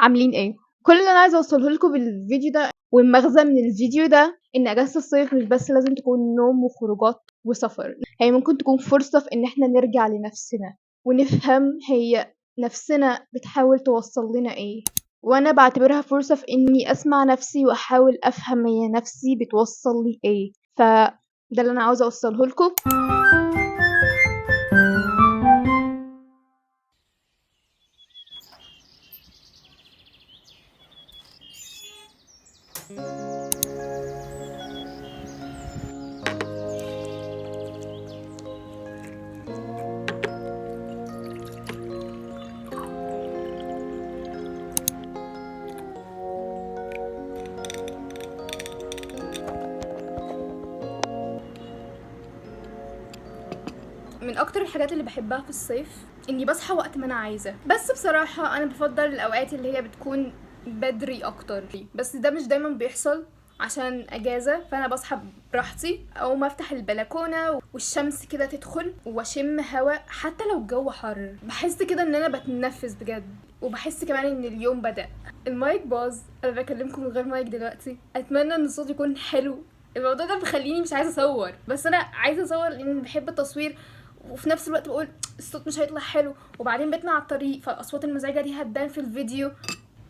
عاملين ايه؟ كل اللي انا عايزه اوصله لكم بالفيديو ده والمغزى من الفيديو ده ان اجازه الصيف مش بس لازم تكون نوم وخروجات وسفر، هي ممكن تكون فرصه في ان احنا نرجع لنفسنا ونفهم هي نفسنا بتحاول توصل لنا ايه، وانا بعتبرها فرصه في اني اسمع نفسي واحاول افهم هي نفسي بتوصل لي ايه. فده اللي انا عاوزه اوصله لكم. من اكتر الحاجات اللي بحبها في الصيف اني بصحى وقت ما انا عايزه، بس بصراحه انا بفضل الاوقات اللي هي بتكون بدري اكتر، بس ده مش دايما بيحصل عشان اجازه، فانا بصحى براحتي او ما افتح البلكونه والشمس كده تدخل واشم هواء حتى لو الجو حر، بحس كده ان انا بتنفس بجد، وبحس كمان ان اليوم بدأ. المايك باظ، انا بكلمكم من غير مايك دلوقتي، اتمنى ان الصوت يكون حلو. الموضوع ده بيخليني مش عايزه اصور، بس انا عايزه اصور لان بحب التصوير، وفي نفس الوقت بقول الصوت مش هيطلع حلو، وبعدين بيطلع على الطريق فالاصوات المزعجه دي هتبان في الفيديو.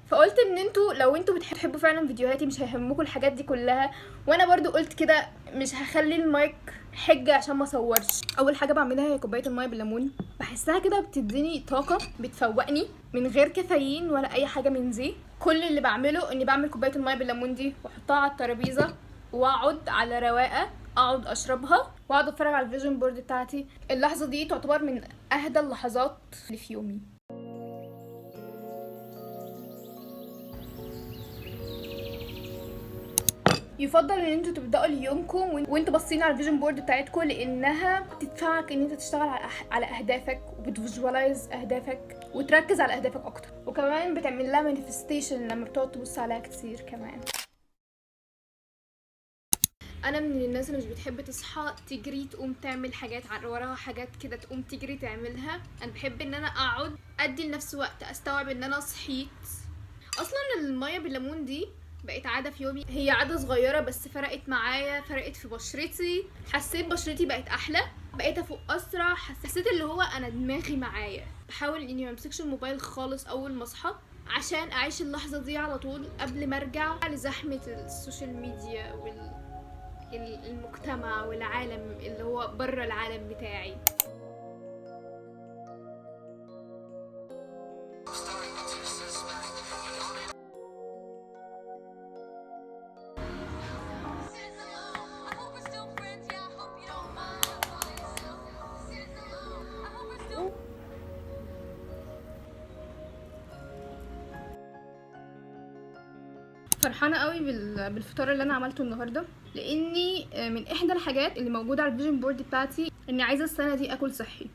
فقلت ان انتوا لو انتوا بتحبوا فعلا فيديوهاتي مش هيهمكم الحاجات دي كلها، وانا برضو قلت كده مش هخلي المايك حجه عشان ما اصورش. اول حاجه بعملها هي كوبايه الماء بالليمون، بحسها كده بتديني طاقه، بتفوقني من غير كافيين ولا اي حاجه من دي. كل اللي بعمله اني بعمل كوبايه الماء بالليمون دي واحطها على الترابيزه واقعد على رواقه اقعد اشربها واقعد اتفرج على الفيجن بورد بتاعتي. اللحظه دي تعتبر من اهدى اللحظات اللي في يومي. يفضل ان انتوا تبداوا يومكم وانتوا باصين على الفيجن بورد بتاعتكم، لانها بتدفعك ان انت تشتغل على اهدافك وبتفيجواليز اهدافك وتركز على اهدافك اكتر، وكمان بتعمل لها مانيفستيشن لما بتقعد تبص عليها كتير. كمان انا من الناس اللي مش بتحب تصحى تجري تقوم تعمل حاجات وراها حاجات كده تقوم تجري تعملها، انا بحب ان انا اقعد ادي لنفسي وقت استوعب ان انا صحيت. اصلا الميه بالليمون دي بقت عاده في يومي، هي عاده صغيره بس فرقت معايا، فرقت في بشرتي، حسيت بشرتي بقت احلى، بقيت افوق اسرع، حسيت اللي هو انا دماغي معايا. بحاول اني ما امسكش الموبايل خالص اول ما اصحى عشان اعيش اللحظه دي على طول قبل ما ارجع لزحمه السوشيال ميديا والمجتمع والعالم اللي هو بره العالم بتاعي. فرحانه قوي بالفطار اللي انا عملته النهارده، لاني من احدى الحاجات اللي موجوده على الفيجن بورد بتاعتي اني عايزه السنه دي اكل صحي.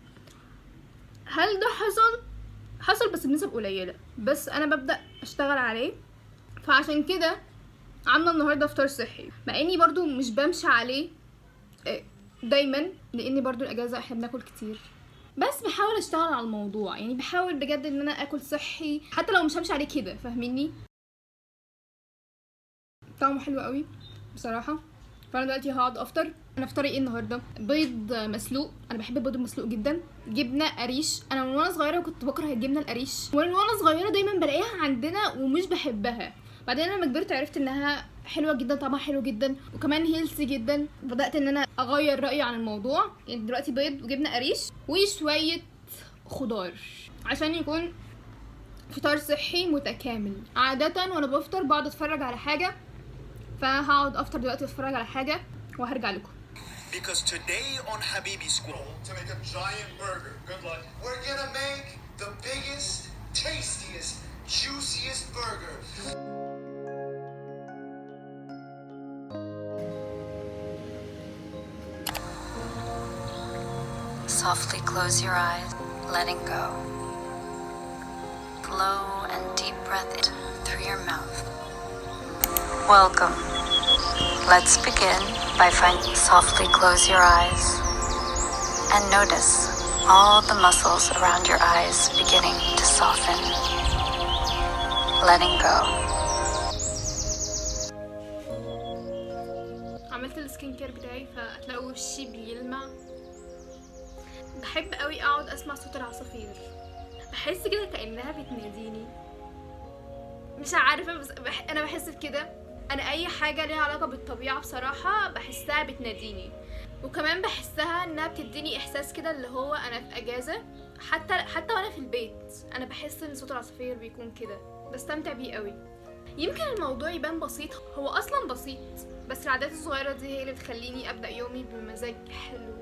هل ده حصل بس بنسب قليله، بس انا ببدا اشتغل عليه، فعشان كده عامله النهارده فطار صحي، مع اني برضو مش بمشي عليه دايما لاني برضو الاجازه احنا بناكل كتير، بس بحاول اشتغل على الموضوع، يعني بحاول بجد ان انا اكل صحي حتى لو مش همشي عليه كده، فاهميني؟ طعمه حلو قوي بصراحه. فانا دلوقتي هقعد افطر. انا فطاري ايه النهارده؟ بيض مسلوق، انا بحب البيض المسلوق جدا، جبنه قريش، انا من وانا صغيره كنت بكره الجبنه القريش، ومن وانا صغيره دايما بلاقيها عندنا ومش بحبها، بعدين لما كبرت عرفت انها حلوه جدا، طعمها حلو جدا وكمان هيلثي جدا، بدات ان انا اغير رايي عن الموضوع. يعني دلوقتي بيض وجبنه قريش وشويه خضار عشان يكون فطار صحي متكامل. عاده وانا بفطر بقعد اتفرج على حاجه، فهقعد افطر دلوقتي اتفرج على حاجه وهرجع لكم. Because today on Habibi School to make a giant burger. Good luck. We're gonna make the biggest, tastiest, juiciest burger. Softly close your eyes, letting go. Slow and deep breath in through your mouth. Welcome. Let's begin by softly close your eyes and notice all the muscles around your eyes beginning to soften. letting go. عملت السكين كير بتاعي فهتلاقوا وشي بيلمع. بحب قوي اقعد اسمع صوت العصافير، بحس كده كأنها بتناديني، مش عارفة بس انا بحس بكده. انا اي حاجة ليها علاقة بالطبيعة بصراحة بحسها بتناديني، وكمان بحسها انها بتديني احساس كده اللي هو انا في اجازة. حتى وانا في البيت انا بحس ان صوت العصافير بيكون كده، بستمتع بيه قوي. يمكن الموضوع يبان بسيط، هو اصلا بسيط، بس العادات الصغيرة دي هي اللي بتخليني ابدأ يومي بمزاج حلو.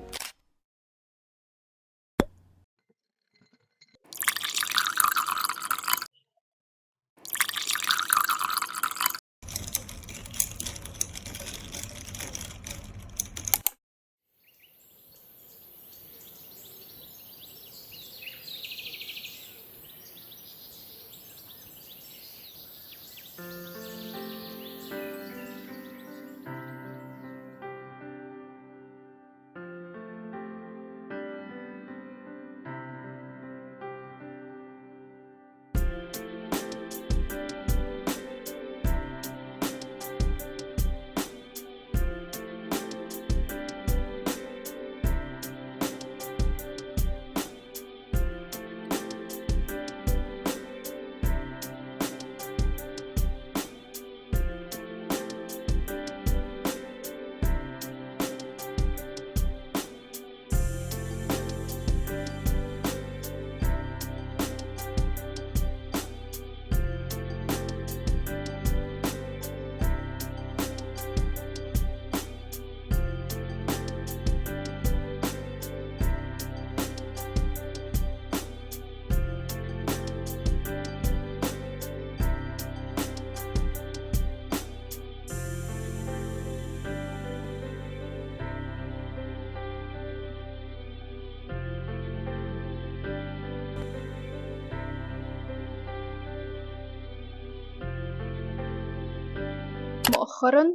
مؤخرا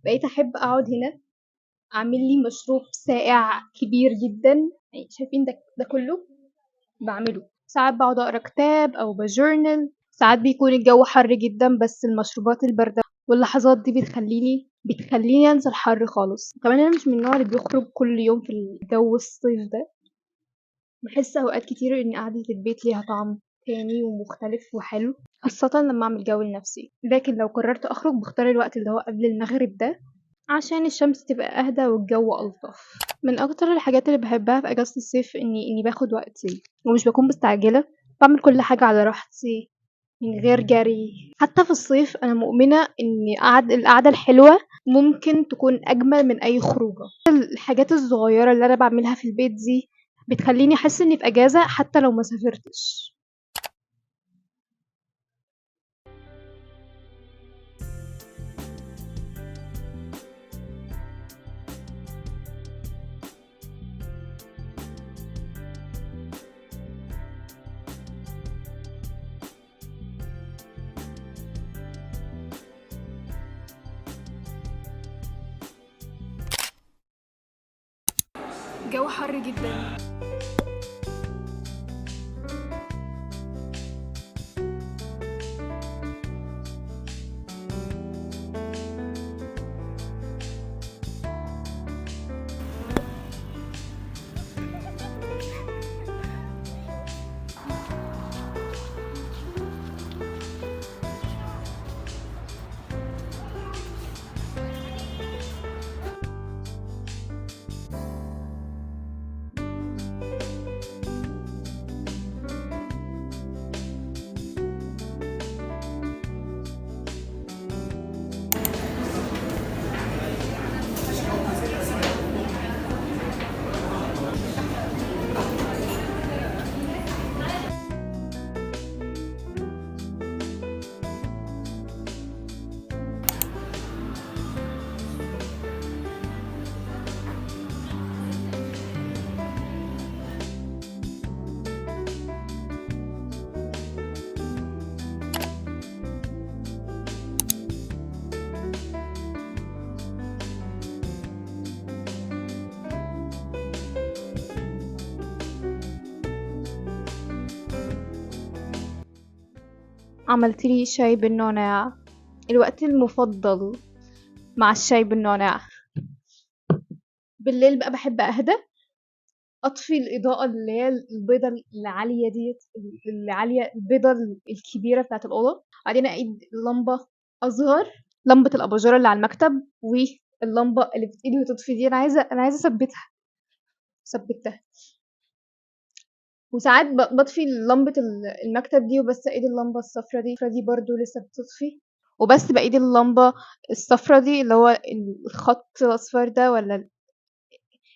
بقيت احب اقعد هنا اعمل لي مشروب ساقع كبير جدا، يعني شايفين ده كله بعمله. ساعات بقعد اقرا كتاب او بجورنال، ساعات بيكون الجو حر جدا بس المشروبات البارده واللحظات دي بتخليني انسى الحر خالص. كمان انا مش من النوع اللي بيخرج كل يوم في الجو الصيف ده، بحس اوقات كتير ان قعدة البيت ليها طعم تاني ومختلف وحلو، خاصة لما اعمل جو لنفسي. لكن لو قررت اخرج بختار الوقت اللي هو قبل المغرب ده عشان الشمس تبقى اهدى والجو الطف. من اكتر الحاجات اللي بحبها في اجازة الصيف اني باخد وقتي ومش بكون مستعجلة، بعمل كل حاجة على راحتي من غير جري. حتى في الصيف انا مؤمنة ان القعدة الحلوة ممكن تكون اجمل من اي خروجة. الحاجات الصغيرة اللي انا بعملها في البيت دي بتخليني احس اني في اجازة حتى لو ما سافرتش. جو حر جدا. عملت لي شاي بالنعناع، الوقت المفضل مع الشاي بالنعناع. بالليل بقى بحب اهدى، اطفي الاضاءه اللي هي البيضه العاليه ديت، اللي عاليه، البيضه الكبيره بتاعه الاوضه، بعدين اعيد اللمبه اصغر، لمبه الاباجوره اللي على المكتب، واللمبه اللي بتقيد وتطفي دي انا عايزه ثبتها. وساعات بطفي لمبة المكتب دي وبس ايد اللمبة الصفرا دي برضو لسه بتطفي، وبس بايد اللمبة الصفرا دي اللي هو الخط الاصفر ده ولا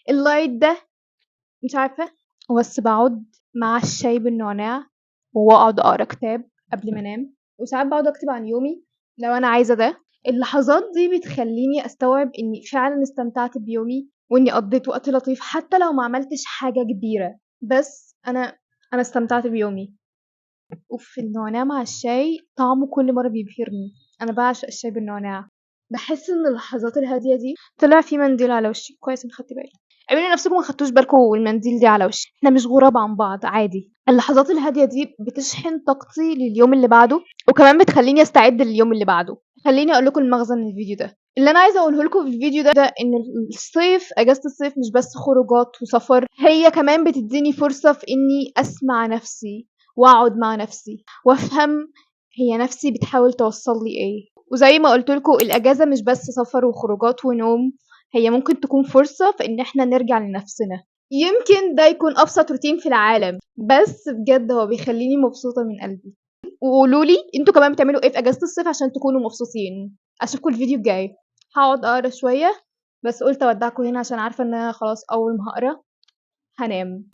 اللايت ده، مش عارفة. وبس بقعد مع الشاي بالنعناع واقعد اقرا كتاب قبل ما انام، وساعات بقعد اكتب عن يومي لو انا عايزة ده. اللحظات دي بتخليني استوعب اني فعلا استمتعت بيومي واني قضيت وقت لطيف حتى لو ما عملتش حاجة كبيرة، بس انا استمتعت بيومي. وفي النعناع مع الشاي طعمه كل مرة بيبهرني، انا بعشق الشاي بالنعناع. بحس ان اللحظات الهادية دي طلع في منديل على وشي، كويس ان خدت بالي. اعملوا نفسكم ما خدتوش بالكم والمنديل دي على وشي، احنا مش غراب عن بعض، عادي. اللحظات الهادية دي بتشحن طاقتي لليوم اللي بعده، وكمان بتخليني استعد لليوم اللي بعده. خليني اقول لكم المغزى من الفيديو ده. اللي انا عايزه اقوله لكم في الفيديو ده ان الصيف، اجازه الصيف مش بس خروجات وسفر، هي كمان بتديني فرصه في اني اسمع نفسي واقعد مع نفسي وافهم هي نفسي بتحاول توصل لي ايه. وزي ما قلت لكم الاجازه مش بس سفر وخروجات ونوم، هي ممكن تكون فرصه في ان احنا نرجع لنفسنا. يمكن ده يكون ابسط روتين في العالم، بس بجد هو بيخليني مبسوطه من قلبي. وقولوا لي انتوا كمان بتعملوا ايه في اجازه الصيف عشان تكونوا مبسوطين. اشوفكم الفيديو الجاي. هقعد اقرا شويه، بس قلت اودعكم هنا عشان عارفه ان انا خلاص اول ما هقرا هنام.